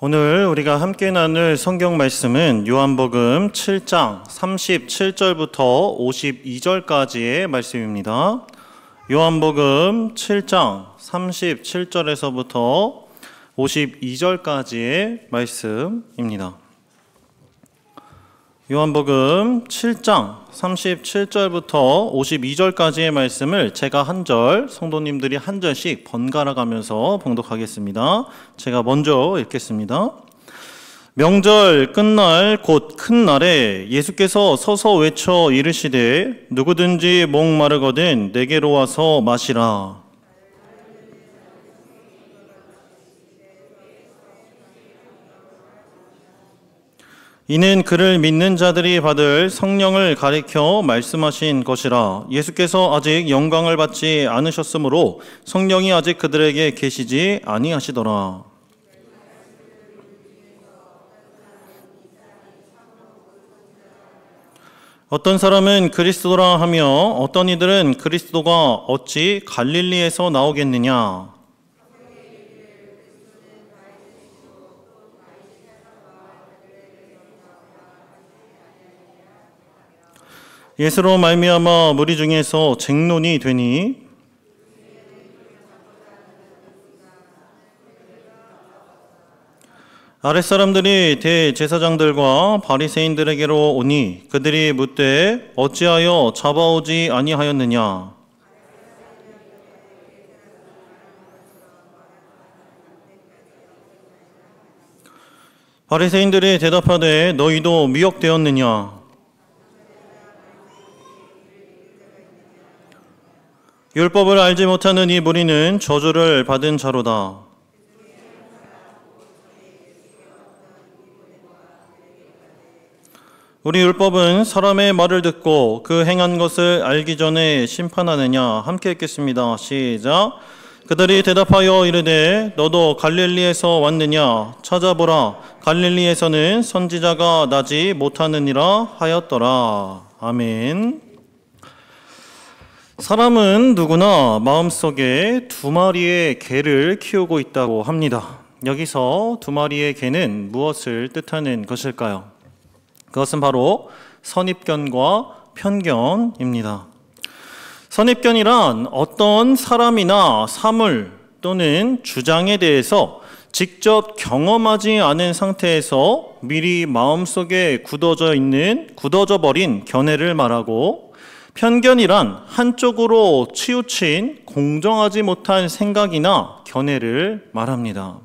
오늘 우리가 함께 나눌 성경 말씀은 요한복음 7장 37절부터 52절까지의 말씀입니다. 요한복음 7장 37절에서부터 52절까지의 말씀입니다. 요한복음 7장 37절부터 52절까지의 말씀을 제가 한 절, 성도님들이 한 절씩 번갈아 가면서 봉독하겠습니다. 제가 먼저 읽겠습니다. 명절 끝날 곧 큰 날에 예수께서 서서 외쳐 이르시되 누구든지 목마르거든 내게로 와서 마시라. 이는 그를 믿는 자들이 받을 성령을 가리켜 말씀하신 것이라. 예수께서 아직 영광을 받지 않으셨으므로 성령이 아직 그들에게 계시지 아니하시더라. 어떤 사람은 그리스도라 하며 어떤 이들은 그리스도가 어찌 갈릴리에서 나오겠느냐. 예수로 말미암아 무리 중에서 쟁론이 되니 아랫사람들이 대제사장들과 바리새인들에게로 오니 그들이 묻되 어찌하여 잡아오지 아니하였느냐. 바리새인들이 대답하되 너희도 미혹되었느냐. 율법을 알지 못하는 이 무리는 저주를 받은 자로다. 우리 율법은 사람의 말을 듣고 그 행한 것을 알기 전에 심판하느냐. 함께 읽겠습니다. 시작. 그들이 대답하여 이르되 너도 갈릴리에서 왔느냐. 찾아보라. 갈릴리에서는 선지자가 나지 못하느니라 하였더라. 아멘. 사람은 누구나 마음속에 두 마리의 개를 키우고 있다고 합니다. 여기서 두 마리의 개는 무엇을 뜻하는 것일까요? 그것은 바로 선입견과 편견입니다. 선입견이란 어떤 사람이나 사물 또는 주장에 대해서 직접 경험하지 않은 상태에서 미리 마음속에 굳어져 버린 견해를 말하고, 편견이란 한쪽으로 치우친 공정하지 못한 생각이나 견해를 말합니다.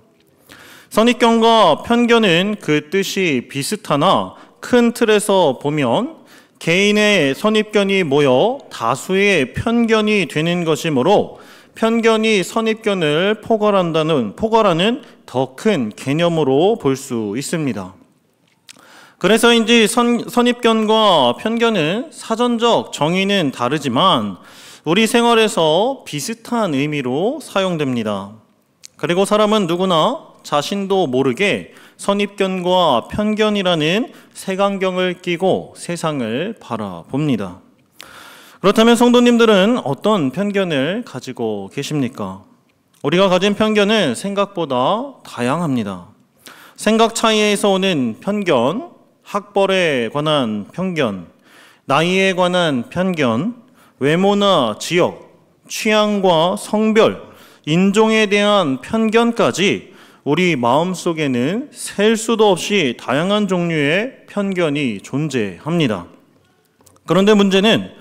선입견과 편견은 그 뜻이 비슷하나 큰 틀에서 보면 개인의 선입견이 모여 다수의 편견이 되는 것이므로 편견이 선입견을 포괄하는 더 큰 개념으로 볼 수 있습니다. 그래서인지 선입견과 편견은 사전적 정의는 다르지만 우리 생활에서 비슷한 의미로 사용됩니다. 그리고 사람은 누구나 자신도 모르게 선입견과 편견이라는 색안경을 끼고 세상을 바라봅니다. 그렇다면 성도님들은 어떤 편견을 가지고 계십니까? 우리가 가진 편견은 생각보다 다양합니다. 생각 차이에서 오는 편견, 학벌에 관한 편견, 나이에 관한 편견, 외모나 지역, 취향과 성별, 인종에 대한 편견까지 우리 마음속에는 셀 수도 없이 다양한 종류의 편견이 존재합니다. 그런데 문제는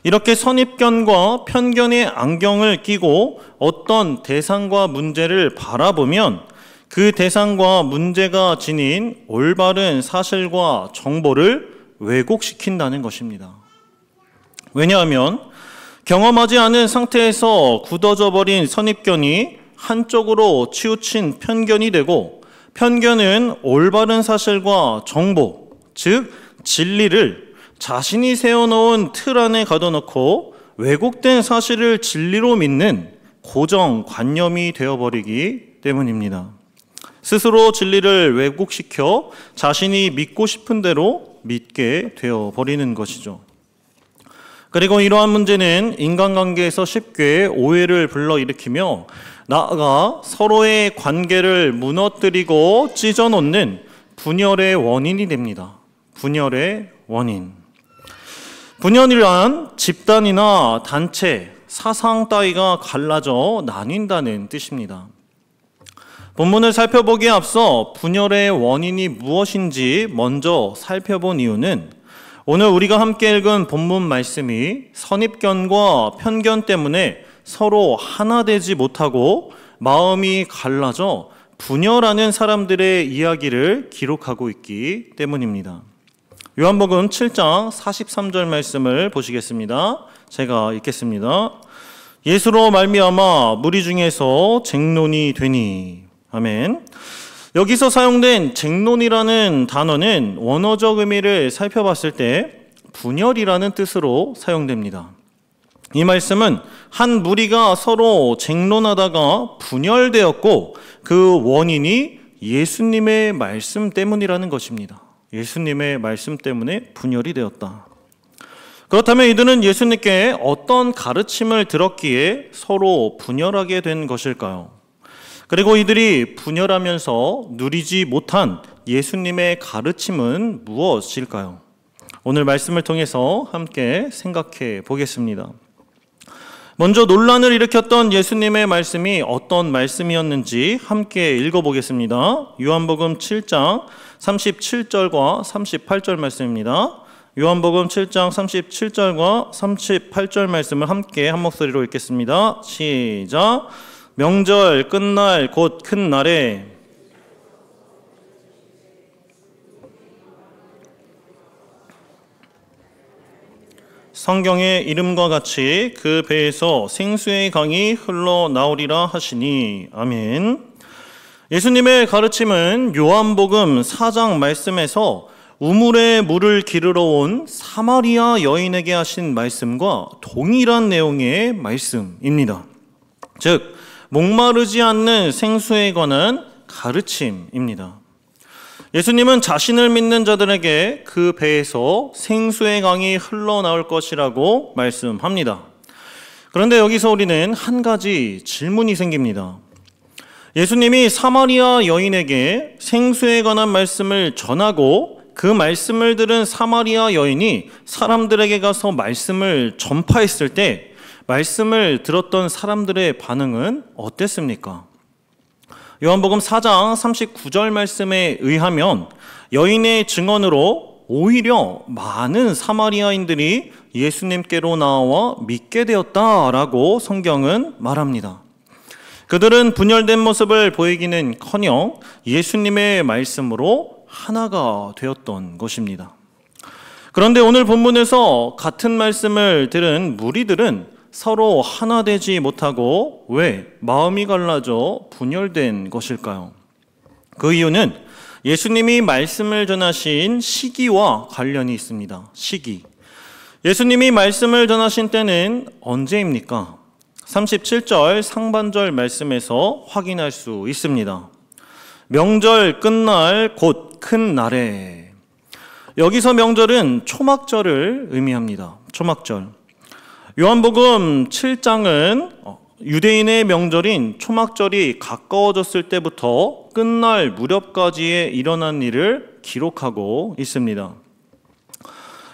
이렇게 선입견과 편견의 안경을 끼고 어떤 대상과 문제를 바라보면 그 대상과 문제가 지닌 올바른 사실과 정보를 왜곡시킨다는 것입니다. 왜냐하면 경험하지 않은 상태에서 굳어져 버린 선입견이 한쪽으로 치우친 편견이 되고, 편견은 올바른 사실과 정보, 즉 진리를 자신이 세워놓은 틀 안에 가둬놓고 왜곡된 사실을 진리로 믿는 고정관념이 되어버리기 때문입니다. 스스로 진리를 왜곡시켜 자신이 믿고 싶은 대로 믿게 되어버리는 것이죠. 그리고 이러한 문제는 인간관계에서 쉽게 오해를 불러일으키며 나아가 서로의 관계를 무너뜨리고 찢어놓는 분열의 원인이 됩니다. 분열의 원인. 분열이란 집단이나 단체, 사상 따위가 갈라져 나뉜다는 뜻입니다. 본문을 살펴보기에 앞서 분열의 원인이 무엇인지 먼저 살펴본 이유는 오늘 우리가 함께 읽은 본문 말씀이 선입견과 편견 때문에 서로 하나 되지 못하고 마음이 갈라져 분열하는 사람들의 이야기를 기록하고 있기 때문입니다. 요한복음 7장 43절 말씀을 보시겠습니다. 제가 읽겠습니다. 예수로 말미암아 무리 중에서 쟁론이 되니. 아멘. 여기서 사용된 쟁론이라는 단어는 원어적 의미를 살펴봤을 때 분열이라는 뜻으로 사용됩니다. 이 말씀은 한 무리가 서로 쟁론하다가 분열되었고 그 원인이 예수님의 말씀 때문이라는 것입니다. 예수님의 말씀 때문에 분열이 되었다. 그렇다면 이들은 예수님께 어떤 가르침을 들었기에 서로 분열하게 된 것일까요? 그리고 이들이 분열하면서 누리지 못한 예수님의 가르침은 무엇일까요? 오늘 말씀을 통해서 함께 생각해 보겠습니다. 먼저 논란을 일으켰던 예수님의 말씀이 어떤 말씀이었는지 함께 읽어보겠습니다. 요한복음 7장 37절과 38절 말씀입니다. 요한복음 7장 37절과 38절 말씀을 함께 한 목소리로 읽겠습니다. 시작. 명절 끝날 곧 큰 날에 성경의 이름과 같이 그 배에서 생수의 강이 흘러나오리라 하시니. 아멘. 예수님의 가르침은 요한복음 4장 말씀에서 우물에 물을 기르러 온 사마리아 여인에게 하신 말씀과 동일한 내용의 말씀입니다. 즉 목마르지 않는 생수에 관한 가르침입니다. 예수님은 자신을 믿는 자들에게 그 배에서 생수의 강이 흘러나올 것이라고 말씀합니다. 그런데 여기서 우리는 한 가지 질문이 생깁니다. 예수님이 사마리아 여인에게 생수에 관한 말씀을 전하고 그 말씀을 들은 사마리아 여인이 사람들에게 가서 말씀을 전파했을 때 말씀을 들었던 사람들의 반응은 어땠습니까? 요한복음 4장 39절 말씀에 의하면 여인의 증언으로 오히려 많은 사마리아인들이 예수님께로 나와 믿게 되었다라고 성경은 말합니다. 그들은 분열된 모습을 보이기는커녕 예수님의 말씀으로 하나가 되었던 것입니다. 그런데 오늘 본문에서 같은 말씀을 들은 무리들은 서로 하나 되지 못하고 왜 마음이 갈라져 분열된 것일까요? 그 이유는 예수님이 말씀을 전하신 시기와 관련이 있습니다. 시기. 예수님이 말씀을 전하신 때는 언제입니까? 37절 상반절 말씀에서 확인할 수 있습니다. 명절 끝날 곧 큰 날에. 여기서 명절은 초막절을 의미합니다. 초막절. 요한복음 7장은 유대인의 명절인 초막절이 가까워졌을 때부터 끝날 무렵까지에 일어난 일을 기록하고 있습니다.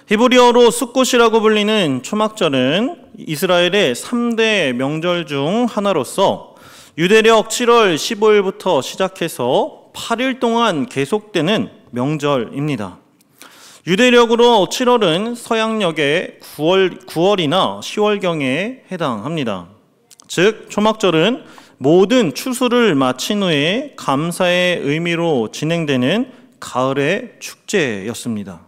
히브리어로 수꽃이라고 불리는 초막절은 이스라엘의 3대 명절 중 하나로서 유대력 7월 15일부터 시작해서 8일 동안 계속되는 명절입니다. 유대력으로 7월은 서양력의 9월이나 10월경에 해당합니다. 즉 초막절은 모든 추수를 마친 후에 감사의 의미로 진행되는 가을의 축제였습니다.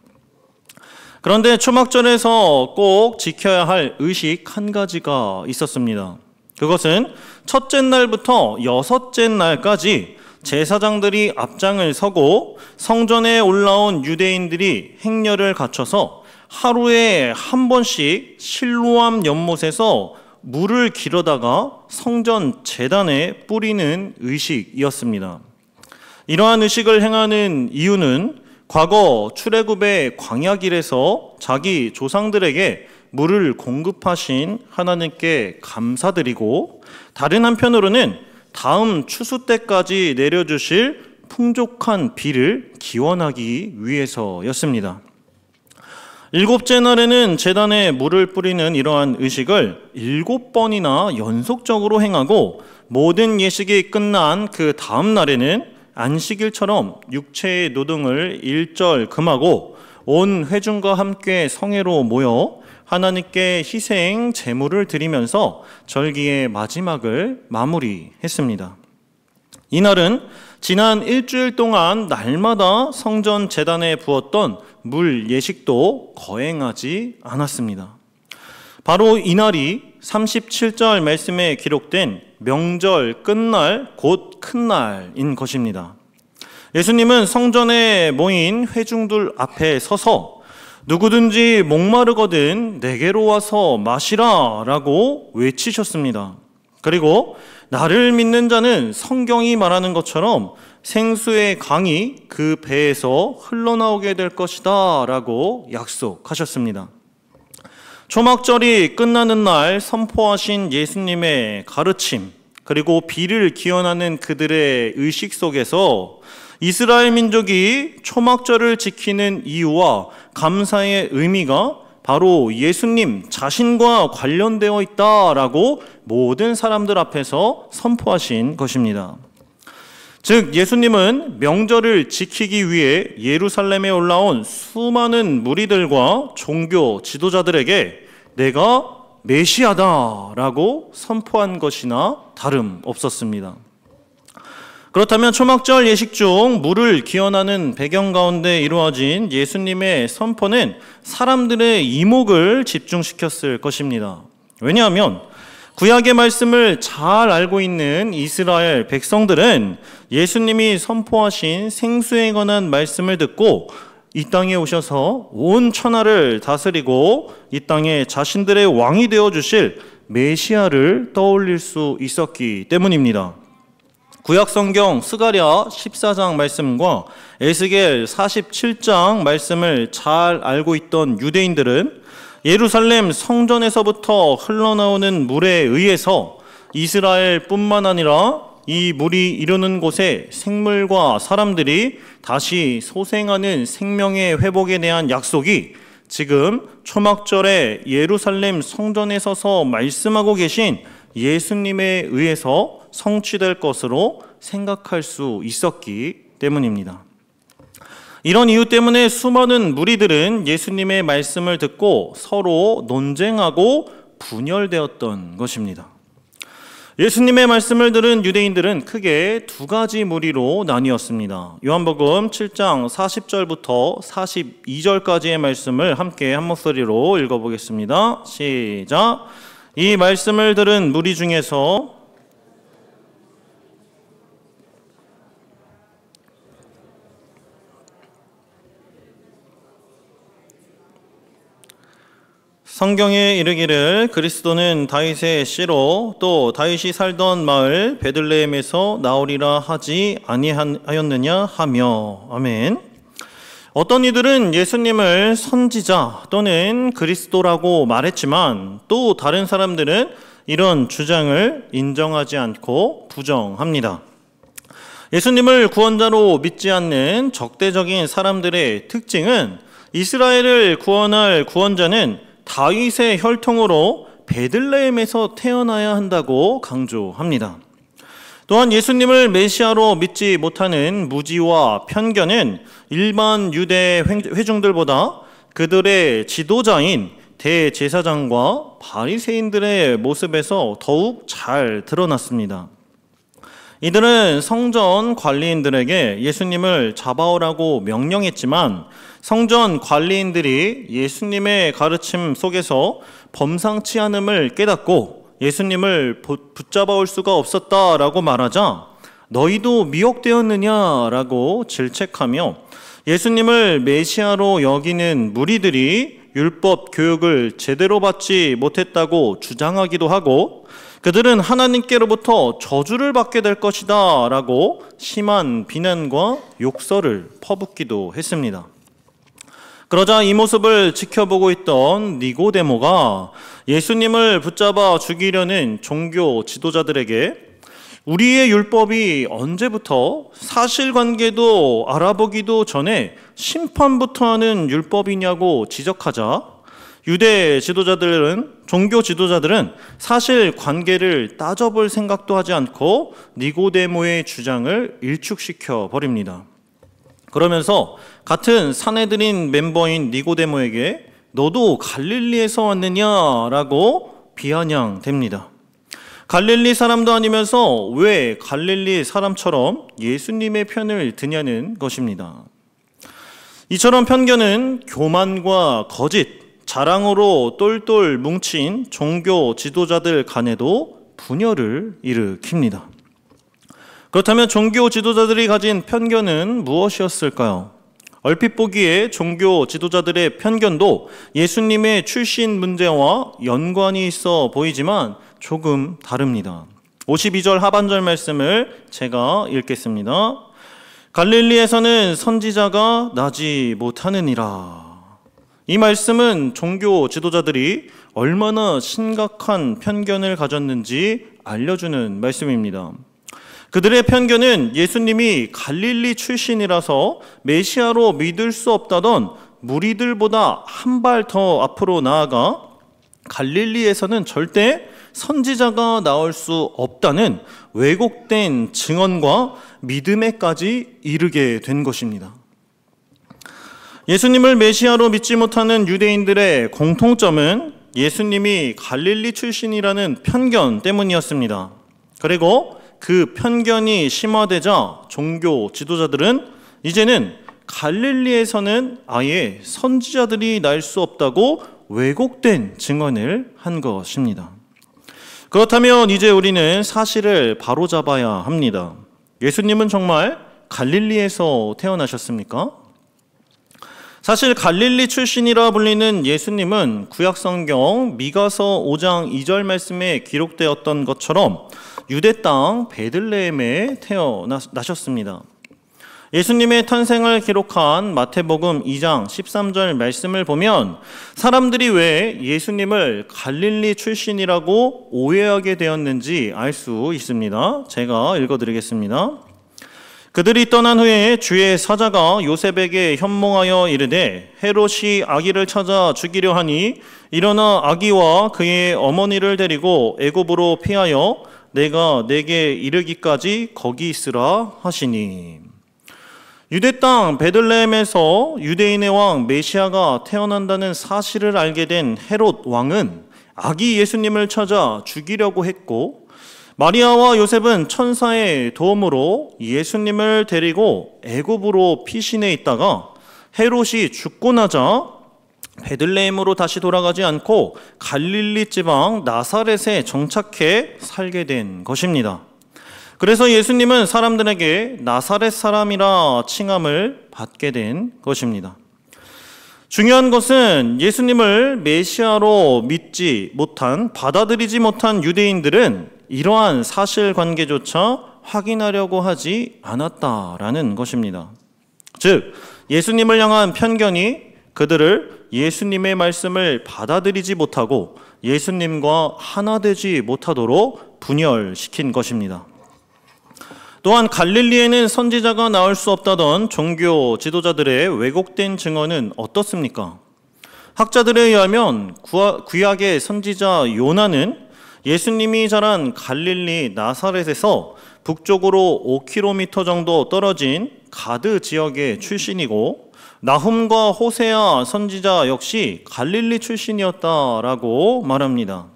그런데 초막절에서 꼭 지켜야 할 의식 한 가지가 있었습니다. 그것은 첫째 날부터 여섯째 날까지 제사장들이 앞장을 서고 성전에 올라온 유대인들이 행렬을 갖춰서 하루에 한 번씩 실로암 연못에서 물을 길어다가 성전 제단에 뿌리는 의식이었습니다. 이러한 의식을 행하는 이유는 과거 출애굽의 광야길에서 자기 조상들에게 물을 공급하신 하나님께 감사드리고, 다른 한편으로는 다음 추수 때까지 내려주실 풍족한 비를 기원하기 위해서였습니다. 일곱째 날에는 제단에 물을 뿌리는 이러한 의식을 7번이나 연속적으로 행하고 모든 예식이 끝난 그 다음 날에는 안식일처럼 육체의 노동을 일절 금하고 온 회중과 함께 성회로 모여 하나님께 희생 제물을 드리면서 절기의 마지막을 마무리했습니다. 이날은 지난 일주일 동안 날마다 성전 제단에 부었던 물 예식도 거행하지 않았습니다. 바로 이날이 37절 말씀에 기록된 명절 끝날 곧 큰날인 것입니다. 예수님은 성전에 모인 회중들 앞에 서서 누구든지 목마르거든 내게로 와서 마시라 라고 외치셨습니다. 그리고 나를 믿는 자는 성경이 말하는 것처럼 생수의 강이 그 배에서 흘러나오게 될 것이다 라고 약속하셨습니다. 초막절이 끝나는 날 선포하신 예수님의 가르침, 그리고 비를 기원하는 그들의 의식 속에서 이스라엘 민족이 초막절을 지키는 이유와 감사의 의미가 바로 예수님 자신과 관련되어 있다라고 모든 사람들 앞에서 선포하신 것입니다. 즉 예수님은 명절을 지키기 위해 예루살렘에 올라온 수많은 무리들과 종교 지도자들에게 내가 메시아다라고 선포한 것이나 다름없었습니다. 그렇다면 초막절 예식 중 물을 기원하는 배경 가운데 이루어진 예수님의 선포는 사람들의 이목을 집중시켰을 것입니다. 왜냐하면 구약의 말씀을 잘 알고 있는 이스라엘 백성들은 예수님이 선포하신 생수에 관한 말씀을 듣고 이 땅에 오셔서 온 천하를 다스리고 이 땅에 자신들의 왕이 되어 주실 메시아를 떠올릴 수 있었기 때문입니다. 구약 성경 스가랴 14장 말씀과 에스겔 47장 말씀을 잘 알고 있던 유대인들은 예루살렘 성전에서부터 흘러나오는 물에 의해서 이스라엘뿐만 아니라 이 물이 이르는 곳에 생물과 사람들이 다시 소생하는 생명의 회복에 대한 약속이 지금 초막절에 예루살렘 성전에 서서 말씀하고 계신 예수님에 의해서 성취될 것으로 생각할 수 있었기 때문입니다. 이런 이유 때문에 수많은 무리들은 예수님의 말씀을 듣고 서로 논쟁하고 분열되었던 것입니다. 예수님의 말씀을 들은 유대인들은 크게 두 가지 무리로 나뉘었습니다. 요한복음 7장 40절부터 42절까지의 말씀을 함께 한 목소리로 읽어보겠습니다. 시작. 이 말씀을 들은 무리 중에서 성경에 이르기를 그리스도는 다윗의 씨로 또 다윗이 살던 마을 베들레헴에서 나오리라 하지 아니하였느냐 하며. 아멘. 어떤 이들은 예수님을 선지자 또는 그리스도라고 말했지만 또 다른 사람들은 이런 주장을 인정하지 않고 부정합니다. 예수님을 구원자로 믿지 않는 적대적인 사람들의 특징은 이스라엘을 구원할 구원자는 다윗의 혈통으로 베들레헴에서 태어나야 한다고 강조합니다. 또한 예수님을 메시아로 믿지 못하는 무지와 편견은 일반 유대 회중들보다 그들의 지도자인 대제사장과 바리새인들의 모습에서 더욱 잘 드러났습니다. 이들은 성전 관리인들에게 예수님을 잡아오라고 명령했지만 성전 관리인들이 예수님의 가르침 속에서 범상치 않음을 깨닫고 예수님을 붙잡아올 수가 없었다라고 말하자 너희도 미혹되었느냐라고 질책하며 예수님을 메시아로 여기는 무리들이 율법 교육을 제대로 받지 못했다고 주장하기도 하고 그들은 하나님께로부터 저주를 받게 될 것이다 라고 심한 비난과 욕설을 퍼붓기도 했습니다. 그러자 이 모습을 지켜보고 있던 니고데모가 예수님을 붙잡아 죽이려는 종교 지도자들에게 우리의 율법이 언제부터 사실관계도 알아보기도 전에 심판부터 하는 율법이냐고 지적하자 유대 지도자들은, 종교 지도자들은 사실관계를 따져볼 생각도 하지 않고 니고데모의 주장을 일축시켜 버립니다. 그러면서 같은 산헤드린 멤버인 니고데모에게 너도 갈릴리에서 왔느냐라고 비아냥댑니다. 갈릴리 사람도 아니면서 왜 갈릴리 사람처럼 예수님의 편을 드냐는 것입니다. 이처럼 편견은 교만과 거짓, 자랑으로 똘똘 뭉친 종교 지도자들 간에도 분열을 일으킵니다. 그렇다면 종교 지도자들이 가진 편견은 무엇이었을까요? 얼핏 보기에 종교 지도자들의 편견도 예수님의 출신 문제와 연관이 있어 보이지만 조금 다릅니다. 52절 하반절 말씀을 제가 읽겠습니다. 갈릴리에서는 선지자가 나지 못하느니라. 이 말씀은 종교 지도자들이 얼마나 심각한 편견을 가졌는지 알려주는 말씀입니다. 그들의 편견은 예수님이 갈릴리 출신이라서 메시아로 믿을 수 없다던 무리들보다 한 발 더 앞으로 나아가 갈릴리에서는 절대 선지자가 나올 수 없다는 왜곡된 증언과 믿음에까지 이르게 된 것입니다. 예수님을 메시아로 믿지 못하는 유대인들의 공통점은 예수님이 갈릴리 출신이라는 편견 때문이었습니다. 그리고 그 편견이 심화되자 종교 지도자들은 이제는 갈릴리에서는 아예 선지자들이 날 수 없다고 왜곡된 증언을 한 것입니다. 그렇다면 이제 우리는 사실을 바로잡아야 합니다. 예수님은 정말 갈릴리에서 태어나셨습니까? 사실 갈릴리 출신이라 불리는 예수님은 구약성경 미가서 5장 2절 말씀에 기록되었던 것처럼 유대 땅 베들레헴에 태어나셨습니다. 예수님의 탄생을 기록한 마태복음 2장 13절 말씀을 보면 사람들이 왜 예수님을 갈릴리 출신이라고 오해하게 되었는지 알 수 있습니다. 제가 읽어드리겠습니다. 그들이 떠난 후에 주의 사자가 요셉에게 현몽하여 이르되 헤롯이 아기를 찾아 죽이려 하니 일어나 아기와 그의 어머니를 데리고 애굽으로 피하여 내가 내게 이르기까지 거기 있으라 하시니. 유대 땅 베들레헴에서 유대인의 왕 메시아가 태어난다는 사실을 알게 된 헤롯 왕은 아기 예수님을 찾아 죽이려고 했고, 마리아와 요셉은 천사의 도움으로 예수님을 데리고 애굽으로 피신해 있다가 헤롯이 죽고 나자 베들레헴으로 다시 돌아가지 않고 갈릴리 지방 나사렛에 정착해 살게 된 것입니다. 그래서 예수님은 사람들에게 나사렛 사람이라 칭함을 받게 된 것입니다. 중요한 것은 예수님을 메시아로 믿지 못한, 받아들이지 못한 유대인들은 이러한 사실관계조차 확인하려고 하지 않았다라는 것입니다. 즉, 예수님을 향한 편견이 그들을 예수님의 말씀을 받아들이지 못하고 예수님과 하나 되지 못하도록 분열시킨 것입니다. 또한 갈릴리에는 선지자가 나올 수 없다던 종교 지도자들의 왜곡된 증언은 어떻습니까? 학자들에 의하면 구약의 선지자 요나는 예수님이 자란 갈릴리 나사렛에서 북쪽으로 5km 정도 떨어진 가드 지역의 출신이고, 나훔과 호세아 선지자 역시 갈릴리 출신이었다라고 말합니다.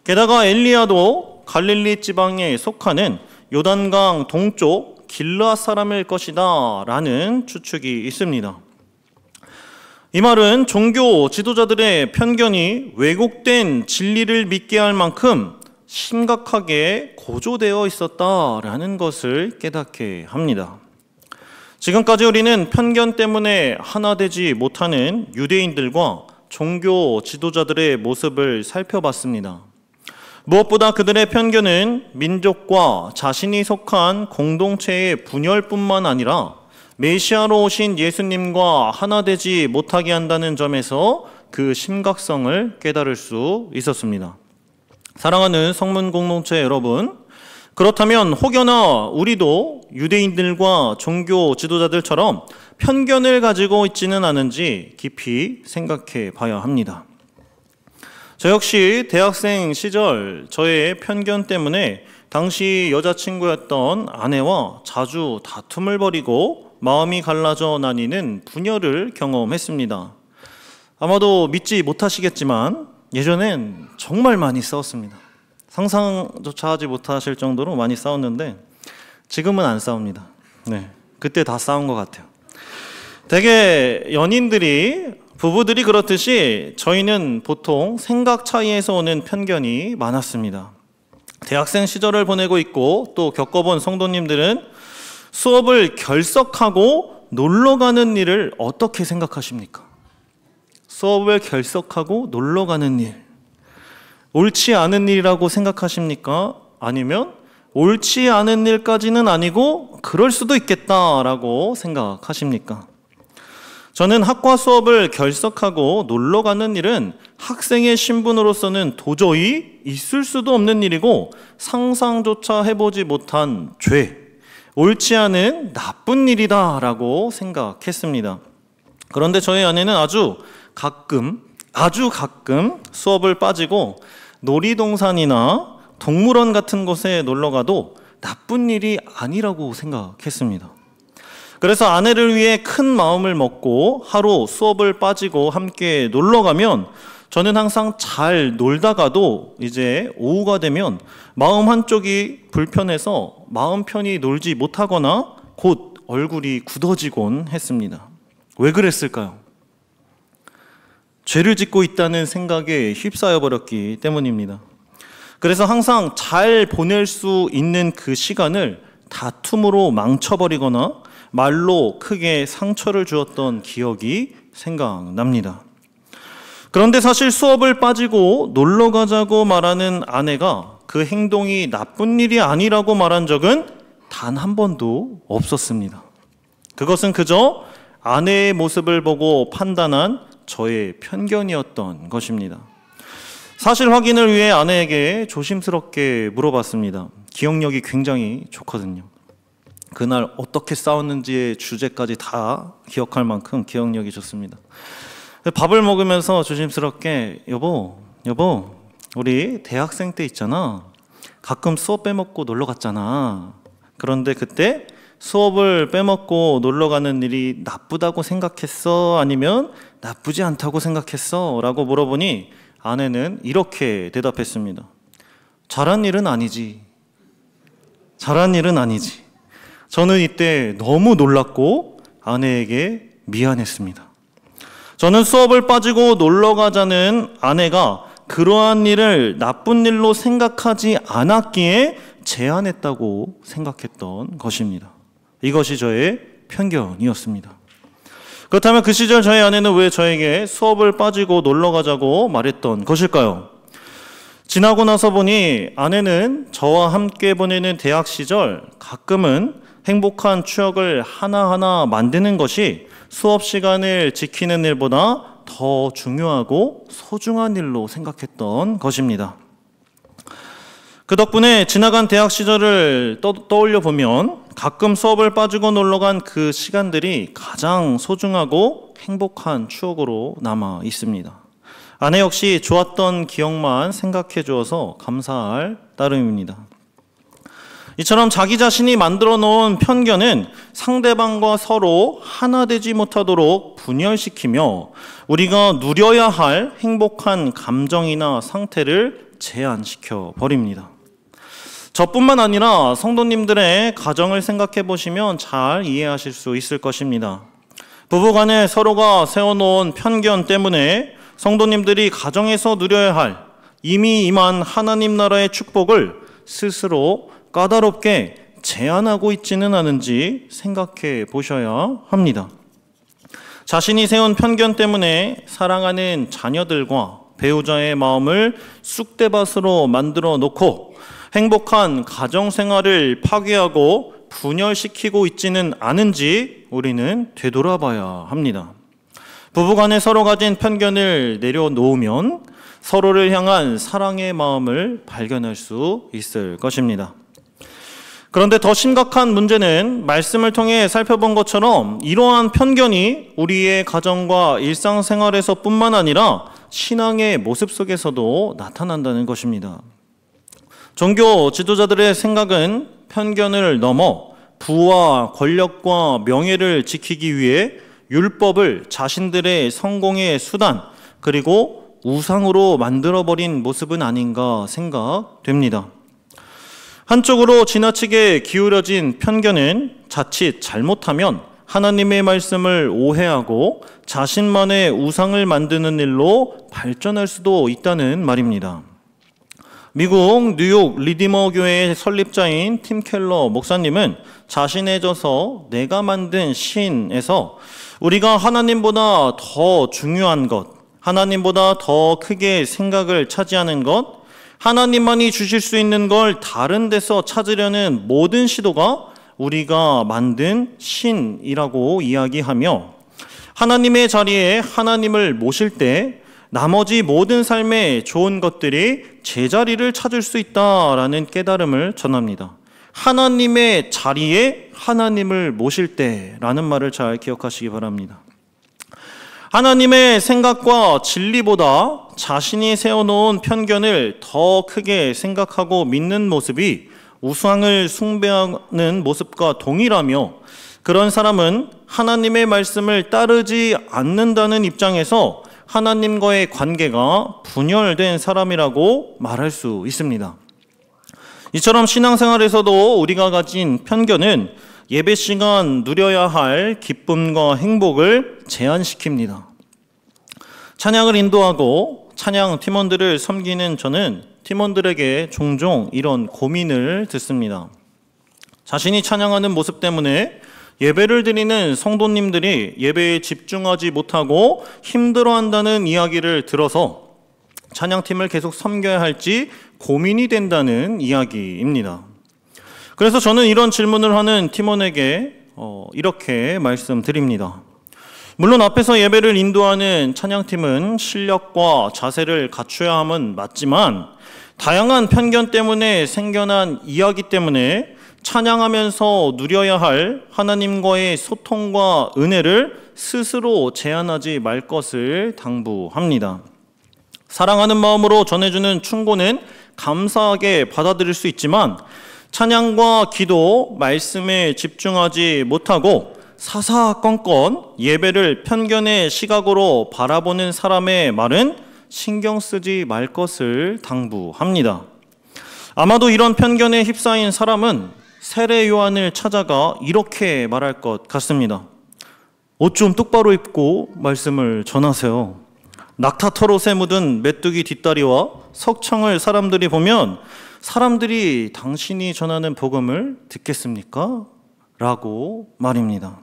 게다가 엘리야도 갈릴리 지방에 속하는 요단강 동쪽 길르앗 사람일 것이다 라는 추측이 있습니다. 이 말은 종교 지도자들의 편견이 왜곡된 진리를 믿게 할 만큼 심각하게 고조되어 있었다라는 것을 깨닫게 합니다. 지금까지 우리는 편견 때문에 하나 되지 못하는 유대인들과 종교 지도자들의 모습을 살펴봤습니다. 무엇보다 그들의 편견은 민족과 자신이 속한 공동체의 분열뿐만 아니라 메시아로 오신 예수님과 하나 되지 못하게 한다는 점에서 그 심각성을 깨달을 수 있었습니다. 사랑하는 성문 공동체 여러분, 그렇다면 혹여나 우리도 유대인들과 종교 지도자들처럼 편견을 가지고 있지는 않은지 깊이 생각해 봐야 합니다. 저 역시 대학생 시절 저의 편견 때문에 당시 여자친구였던 아내와 자주 다툼을 벌이고 마음이 갈라져 나뉘는 분열을 경험했습니다. 아마도 믿지 못하시겠지만 예전엔 정말 많이 싸웠습니다. 상상조차 하지 못하실 정도로 많이 싸웠는데 지금은 안 싸웁니다. 네, 그때 다 싸운 것 같아요. 되게 부부들이 그렇듯이 저희는 보통 생각 차이에서 오는 편견이 많았습니다. 대학생 시절을 보내고 있고 또 겪어본 성도님들은 수업을 결석하고 놀러 가는 일을 어떻게 생각하십니까? 수업을 결석하고 놀러 가는 일, 옳지 않은 일이라고 생각하십니까? 아니면 옳지 않은 일까지는 아니고 그럴 수도 있겠다라고 생각하십니까? 저는 학과 수업을 결석하고 놀러 가는 일은 학생의 신분으로서는 도저히 있을 수도 없는 일이고 상상조차 해보지 못한 죄, 옳지 않은 나쁜 일이다라고 생각했습니다. 그런데 저희 아내는 아주 가끔 수업을 빠지고 놀이동산이나 동물원 같은 곳에 놀러 가도 나쁜 일이 아니라고 생각했습니다. 그래서 아내를 위해 큰 마음을 먹고 하루 수업을 빠지고 함께 놀러 가면 저는 항상 잘 놀다가도 이제 오후가 되면 마음 한쪽이 불편해서 마음 편히 놀지 못하거나 곧 얼굴이 굳어지곤 했습니다. 왜 그랬을까요? 죄를 짓고 있다는 생각에 휩싸여 버렸기 때문입니다. 그래서 항상 잘 보낼 수 있는 그 시간을 다툼으로 망쳐버리거나 말로 크게 상처를 주었던 기억이 생각납니다. 그런데 사실 수업을 빠지고 놀러 가자고 말하는 아내가 그 행동이 나쁜 일이 아니라고 말한 적은 단 한 번도 없었습니다. 그것은 그저 아내의 모습을 보고 판단한 저의 편견이었던 것입니다. 사실 확인을 위해 아내에게 조심스럽게 물어봤습니다. 기억력이 굉장히 좋거든요. 그날 어떻게 싸웠는지의 주제까지 다 기억할 만큼 기억력이 좋습니다. 밥을 먹으면서 조심스럽게 여보, 우리 대학생 때 있잖아. 가끔 수업 빼먹고 놀러 갔잖아. 그런데 그때 수업을 빼먹고 놀러 가는 일이 나쁘다고 생각했어? 아니면 나쁘지 않다고 생각했어? 라고 물어보니 아내는 이렇게 대답했습니다. 잘한 일은 아니지. 저는 이때 너무 놀랐고 아내에게 미안했습니다. 저는 수업을 빠지고 놀러 가자는 아내가 그러한 일을 나쁜 일로 생각하지 않았기에 제안했다고 생각했던 것입니다. 이것이 저의 편견이었습니다. 그렇다면 그 시절 저희 아내는 왜 저에게 수업을 빠지고 놀러 가자고 말했던 것일까요? 지나고 나서 보니 아내는 저와 함께 보내는 대학 시절 가끔은 행복한 추억을 하나하나 만드는 것이 수업 시간을 지키는 일보다 더 중요하고 소중한 일로 생각했던 것입니다. 그 덕분에 지나간 대학 시절을 떠올려 보면 가끔 수업을 빠지고 놀러 간 그 시간들이 가장 소중하고 행복한 추억으로 남아 있습니다. 아내 역시 좋았던 기억만 생각해 주어서 감사할 따름입니다. 이처럼 자기 자신이 만들어 놓은 편견은 상대방과 서로 하나 되지 못하도록 분열시키며 우리가 누려야 할 행복한 감정이나 상태를 제한시켜 버립니다. 저뿐만 아니라 성도님들의 가정을 생각해 보시면 잘 이해하실 수 있을 것입니다. 부부간에 서로가 세워놓은 편견 때문에 성도님들이 가정에서 누려야 할 이미 임한 하나님 나라의 축복을 스스로 까다롭게 제한하고 있지는 않은지 생각해 보셔야 합니다. 자신이 세운 편견 때문에 사랑하는 자녀들과 배우자의 마음을 쑥대밭으로 만들어 놓고 행복한 가정생활을 파괴하고 분열시키고 있지는 않은지 우리는 되돌아봐야 합니다. 부부간에 서로 가진 편견을 내려놓으면 서로를 향한 사랑의 마음을 발견할 수 있을 것입니다. 그런데 더 심각한 문제는 말씀을 통해 살펴본 것처럼 이러한 편견이 우리의 가정과 일상생활에서 뿐만 아니라 신앙의 모습 속에서도 나타난다는 것입니다. 종교 지도자들의 생각은 편견을 넘어 부와 권력과 명예를 지키기 위해 율법을 자신들의 성공의 수단 그리고 우상으로 만들어버린 모습은 아닌가 생각됩니다. 한쪽으로 지나치게 기울어진 편견은 자칫 잘못하면 하나님의 말씀을 오해하고 자신만의 우상을 만드는 일로 발전할 수도 있다는 말입니다. 미국 뉴욕 리디머 교회의 설립자인 팀 켈러 목사님은 자신의 저서 내가 만든 신에서 우리가 하나님보다 더 중요한 것, 하나님보다 더 크게 생각을 차지하는 것, 하나님만이 주실 수 있는 걸 다른 데서 찾으려는 모든 시도가 우리가 만든 신이라고 이야기하며 하나님의 자리에 하나님을 모실 때 나머지 모든 삶의 좋은 것들이 제자리를 찾을 수 있다라는 깨달음을 전합니다. 하나님의 자리에 하나님을 모실 때라는 말을 잘 기억하시기 바랍니다. 하나님의 생각과 진리보다 자신이 세워놓은 편견을 더 크게 생각하고 믿는 모습이 우상을 숭배하는 모습과 동일하며 그런 사람은 하나님의 말씀을 따르지 않는다는 입장에서 하나님과의 관계가 분열된 사람이라고 말할 수 있습니다. 이처럼 신앙생활에서도 우리가 가진 편견은 예배 시간 누려야 할 기쁨과 행복을 제한시킵니다. 찬양을 인도하고 찬양 팀원들을 섬기는 저는 팀원들에게 종종 이런 고민을 듣습니다. 자신이 찬양하는 모습 때문에 예배를 드리는 성도님들이 예배에 집중하지 못하고 힘들어한다는 이야기를 들어서 찬양팀을 계속 섬겨야 할지 고민이 된다는 이야기입니다. 그래서 저는 이런 질문을 하는 팀원에게 이렇게 말씀드립니다. 물론 앞에서 예배를 인도하는 찬양팀은 실력과 자세를 갖춰야 함은 맞지만 다양한 편견 때문에 생겨난 이야기 때문에 찬양하면서 누려야 할 하나님과의 소통과 은혜를 스스로 제한하지 말 것을 당부합니다. 사랑하는 마음으로 전해주는 충고는 감사하게 받아들일 수 있지만 찬양과 기도, 말씀에 집중하지 못하고 사사건건 예배를 편견의 시각으로 바라보는 사람의 말은 신경 쓰지 말 것을 당부합니다. 아마도 이런 편견에 휩싸인 사람은 세례 요한을 찾아가 이렇게 말할 것 같습니다. 옷 좀 똑바로 입고 말씀을 전하세요. 낙타 털옷에 묻은 메뚜기 뒷다리와 석청을 사람들이 보면 사람들이 당신이 전하는 복음을 듣겠습니까? 라고 말입니다.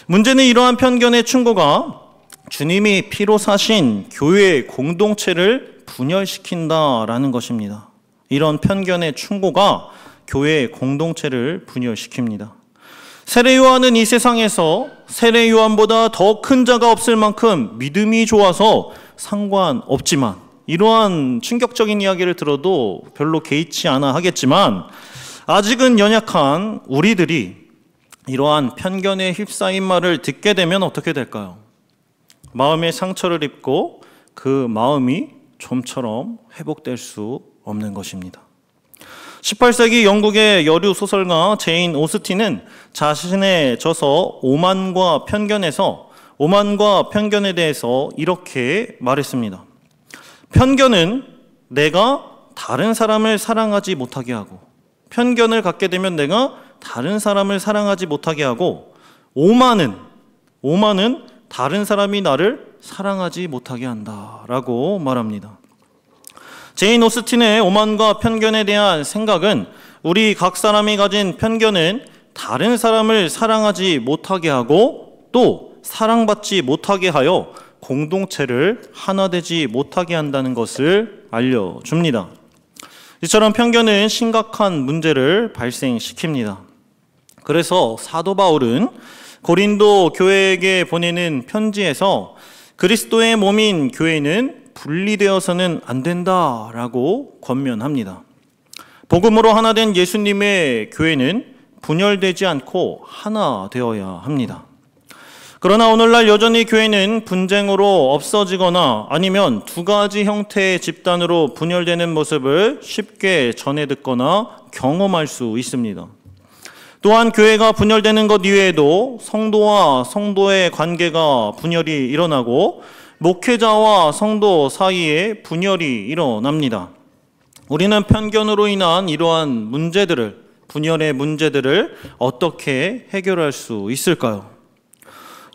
문제는 이러한 편견의 충고가 주님이 피로 사신 교회 공동체를 분열시킨다라는 것입니다. 이런 편견의 충고가 교회 공동체를 분열시킵니다. 세례 요한은 이 세상에서 세례 요한보다 더 큰 자가 없을 만큼 믿음이 좋아서 상관없지만 이러한 충격적인 이야기를 들어도 별로 개의치 않아 하겠지만 아직은 연약한 우리들이 이러한 편견에 휩싸인 말을 듣게 되면 어떻게 될까요? 마음의 상처를 입고 그 마음이 좀처럼 회복될 수 없는 것입니다. 18세기 영국의 여류 소설가 제인 오스틴은 자신의 저서 오만과 편견에 대해서 이렇게 말했습니다. 편견은 내가 다른 사람을 사랑하지 못하게 하고 편견을 갖게 되면 내가 다른 사람을 사랑하지 못하게 하고 오만은 다른 사람이 나를 사랑하지 못하게 한다라고 말합니다. 제인 오스틴의 오만과 편견에 대한 생각은 우리 각 사람이 가진 편견은 다른 사람을 사랑하지 못하게 하고 또 사랑받지 못하게 하여 공동체를 하나 되지 못하게 한다는 것을 알려줍니다. 이처럼 편견은 심각한 문제를 발생시킵니다. 그래서 사도 바울은 고린도 교회에게 보내는 편지에서 그리스도의 몸인 교회는 분리되어서는 안 된다라고 권면합니다. 복음으로 하나 된 예수님의 교회는 분열되지 않고 하나 되어야 합니다. 그러나 오늘날 여전히 교회는 분쟁으로 없어지거나 아니면 두 가지 형태의 집단으로 분열되는 모습을 쉽게 전해 듣거나 경험할 수 있습니다. 또한 교회가 분열되는 것 이외에도 성도와 성도의 관계가 분열이 일어나고 목회자와 성도 사이에 분열이 일어납니다. 우리는 편견으로 인한 이러한 분열의 문제들을 어떻게 해결할 수 있을까요?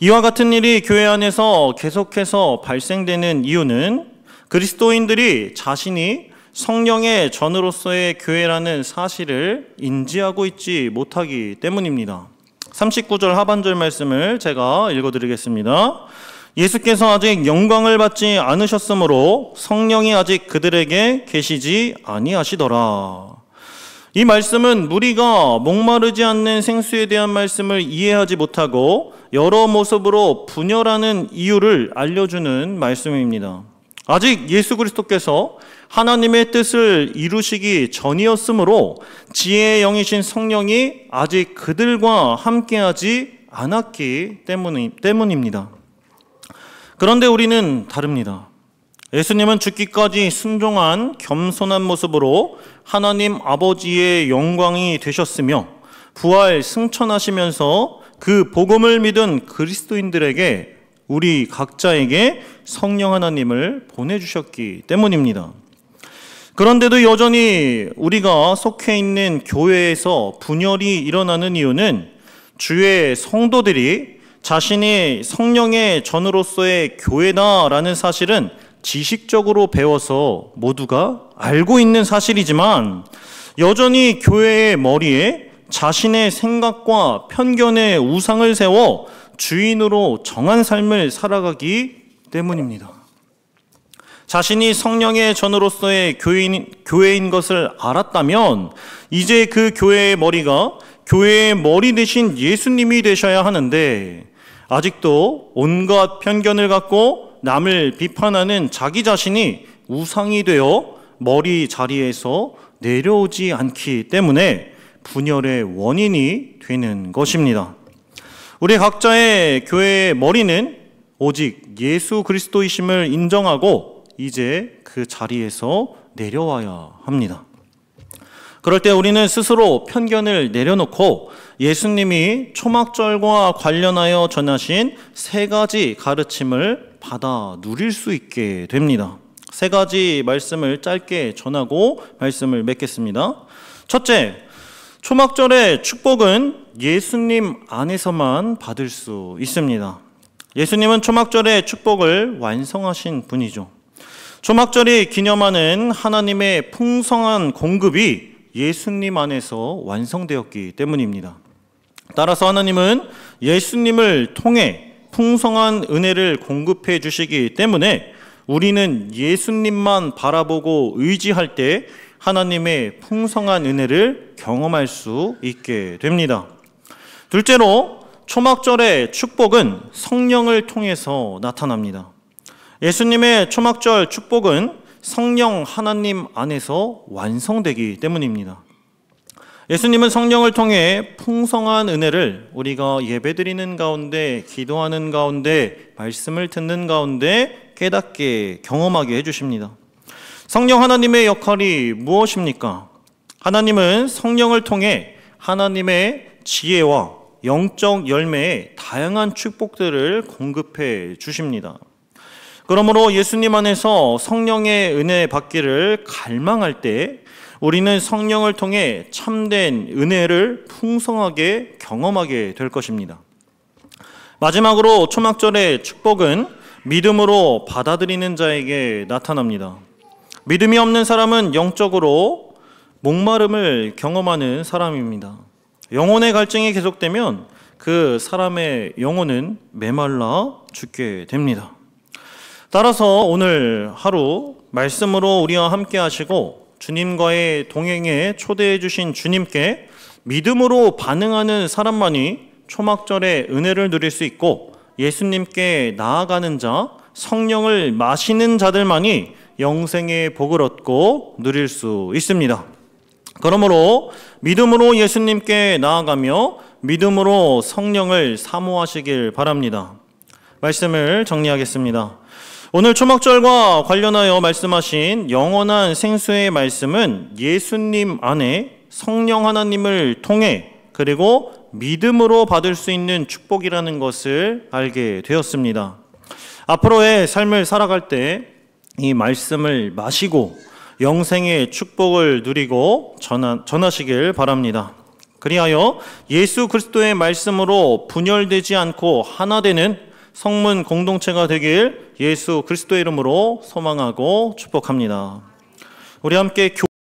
이와 같은 일이 교회 안에서 계속해서 발생되는 이유는 그리스도인들이 자신이 성령의 전으로서의 교회라는 사실을 인지하고 있지 못하기 때문입니다. 39절 하반절 말씀을 제가 읽어드리겠습니다. 예수께서 아직 영광을 받지 않으셨으므로 성령이 아직 그들에게 계시지 아니하시더라. 이 말씀은 무리가 목마르지 않는 생수에 대한 말씀을 이해하지 못하고 여러 모습으로 분열하는 이유를 알려주는 말씀입니다. 아직 예수 그리스도께서 하나님의 뜻을 이루시기 전이었으므로 지혜의 영이신 성령이 아직 그들과 함께하지 않았기 때문입니다. 그런데 우리는 다릅니다. 예수님은 죽기까지 순종한 겸손한 모습으로 하나님 아버지의 영광이 되셨으며 부활 승천하시면서 그 복음을 믿은 그리스도인들에게 우리 각자에게 성령 하나님을 보내주셨기 때문입니다. 그런데도 여전히 우리가 속해 있는 교회에서 분열이 일어나는 이유는 주의 성도들이 자신이 성령의 전으로서의 교회다라는 사실은 지식적으로 배워서 모두가 알고 있는 사실이지만 여전히 교회의 머리에 자신의 생각과 편견의 우상을 세워 주인으로 정한 삶을 살아가기 때문입니다. 자신이 성령의 전으로서의 교회인 것을 알았다면 이제 그 교회의 머리가 교회의 머리 대신 예수님이 되셔야 하는데 아직도 온갖 편견을 갖고 남을 비판하는 자기 자신이 우상이 되어 머리 자리에서 내려오지 않기 때문에 분열의 원인이 되는 것입니다. 우리 각자의 교회의 머리는 오직 예수 그리스도이심을 인정하고 이제 그 자리에서 내려와야 합니다. 그럴 때 우리는 스스로 편견을 내려놓고 예수님이 초막절과 관련하여 전하신 세 가지 가르침을 받아 누릴 수 있게 됩니다. 세 가지 말씀을 짧게 전하고 말씀을 맺겠습니다. 첫째, 초막절의 축복은 예수님 안에서만 받을 수 있습니다. 예수님은 초막절의 축복을 완성하신 분이죠. 초막절이 기념하는 하나님의 풍성한 공급이 예수님 안에서 완성되었기 때문입니다. 따라서 하나님은 예수님을 통해 풍성한 은혜를 공급해 주시기 때문에 우리는 예수님만 바라보고 의지할 때 하나님의 풍성한 은혜를 경험할 수 있게 됩니다. 둘째로 초막절의 축복은 성령을 통해서 나타납니다. 예수님의 초막절 축복은 성령 하나님 안에서 완성되기 때문입니다. 예수님은 성령을 통해 풍성한 은혜를 우리가 예배드리는 가운데, 기도하는 가운데, 말씀을 듣는 가운데 깨닫게 경험하게 해주십니다. 성령 하나님의 역할이 무엇입니까? 하나님은 성령을 통해 하나님의 지혜와 영적 열매의 다양한 축복들을 공급해 주십니다. 그러므로 예수님 안에서 성령의 은혜 받기를 갈망할 때 우리는 성령을 통해 참된 은혜를 풍성하게 경험하게 될 것입니다. 마지막으로 초막절의 축복은 믿음으로 받아들이는 자에게 나타납니다. 믿음이 없는 사람은 영적으로 목마름을 경험하는 사람입니다. 영혼의 갈증이 계속되면 그 사람의 영혼은 메말라 죽게 됩니다. 따라서 오늘 하루 말씀으로 우리와 함께 하시고 주님과의 동행에 초대해 주신 주님께 믿음으로 반응하는 사람만이 초막절의 은혜를 누릴 수 있고 예수님께 나아가는 자, 성령을 마시는 자들만이 영생의 복을 얻고 누릴 수 있습니다. 그러므로 믿음으로 예수님께 나아가며 믿음으로 성령을 사모하시길 바랍니다. 말씀을 정리하겠습니다. 오늘 초막절과 관련하여 말씀하신 영원한 생수의 말씀은 예수님 안에 성령 하나님을 통해 그리고 믿음으로 받을 수 있는 축복이라는 것을 알게 되었습니다. 앞으로의 삶을 살아갈 때 이 말씀을 마시고 영생의 축복을 누리고 전하시길 바랍니다. 그리하여 예수 그리스도의 말씀으로 분열되지 않고 하나 되는 성문 공동체가 되길 예수 그리스도의 이름으로 소망하고 축복합니다. 우리 함께